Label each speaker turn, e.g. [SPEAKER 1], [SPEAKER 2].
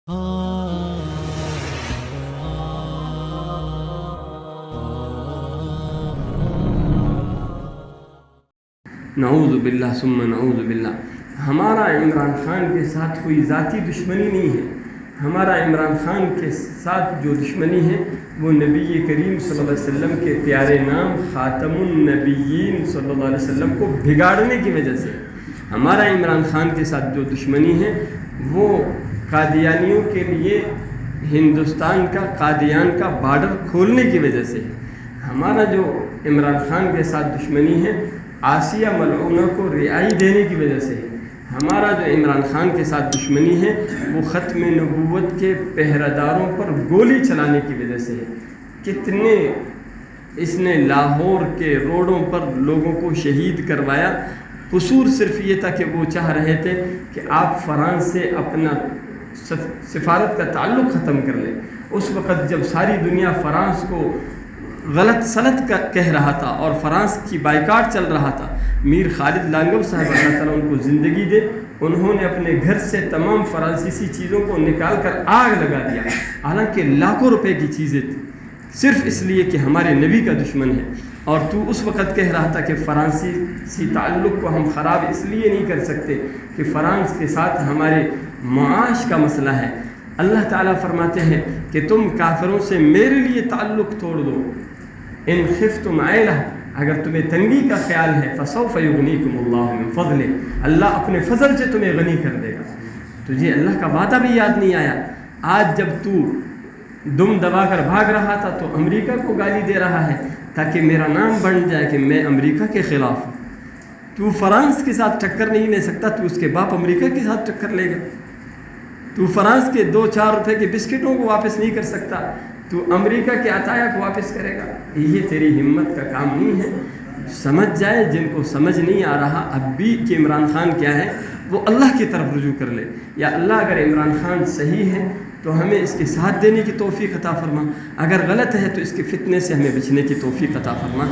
[SPEAKER 1] نعوذ باللہ ثم نعوذ باللہ۔ ہمارا عمران خان کے ساتھ کوئی ذاتی دشمنی نہیں ہے۔ ہمارا عمران خان کے ساتھ جو دشمنی ہے وہ نبی کریم صلی اللہ علیہ وسلم کے پیارے نام خاتم النبیین صلی اللہ علیہ وسلم کو بگاڑنے کی وجہ سے۔ ہمارا عمران خان کے ساتھ جو دشمنی ہے وہ قادیانیوں کے لیے ہندوستان کا قادیان کا بارڈر کھولنے کی وجہ سے ہے۔ ہمارا جو عمران خان کے ساتھ دشمنی ہے آسیہ ملعونہ کو رہائی دینے کی وجہ سے ہے۔ ہمارا جو عمران خان کے ساتھ دشمنی ہے وہ ختم نبوت کے پہرہ داروں پر گولی چلانے کی وجہ سے ہے۔ کتنے اس نے لاہور کے روڈوں پر لوگوں کو شہید کروایا۔ قصور صرف یہ تھا کہ وہ چاہ رہے تھے کہ آپ فرانس سے اپنا سفارت کا تعلق ختم کر لیں۔ اس وقت جب ساری دنیا فرانس کو غلط سلط کہہ رہا تھا اور فرانس کی بائیکاٹ چل رہا تھا، میر خالد لانگو صاحب اللہ تعالیٰ ان کو زندگی دے، انہوں نے اپنے گھر سے تمام فرانسیسی چیزوں کو نکال کر آگ لگا دیا، حالانکہ لاکھوں روپے کی چیزیں تھیں، صرف اس لیے کہ ہمارے نبی کا دشمن ہے۔ اور تو اس وقت کہہ رہا تھا کہ فرانسیسی تعلق کو ہم خراب اس لیے نہیں کر سکتے کہ فرانس کے ساتھ ہمارے معاش کا مسئلہ ہے۔ اللہ تعالیٰ فرماتے ہیں کہ تم کافروں سے میرے لیے تعلق توڑ دو، ان خفتم عیلہ، اگر تمہیں تنگی کا خیال ہے فسوف یغنیکم اللہ من فضلہ، اللہ اپنے فضل سے تمہیں غنی کر دے گا۔ تجھے اللہ کا وعدہ بھی یاد نہیں آیا؟ آج جب تو دم دبا کر بھاگ رہا تھا تو امریکہ کو گالی دے رہا ہے تاکہ میرا نام بن جائے کہ میں امریکہ کے خلاف ہوں۔ تو فرانس کے ساتھ ٹکر نہیں لے سکتا، تو اس کے باپ امریکہ کے ساتھ ٹکر لے گا۔ تو فرانس کے 2-4 روپے کے بسکٹوں کو واپس نہیں کر سکتا، تو امریکہ کے عطایا کو واپس کرے گا۔ یہ تیری ہمت کا کام نہیں ہے۔ سمجھ جائے، جن کو سمجھ نہیں آ رہا اب بھی کہ عمران خان کیا ہے، وہ اللہ کی طرف رجوع کر لے۔ یا اللہ اگر عمران خان صحیح ہے تو ہمیں اس کے ساتھ دینے کی توفیق عطا فرما، اگر غلط ہے تو اس کے فتنے سے ہمیں بچنے کی توفیق عطا فرما۔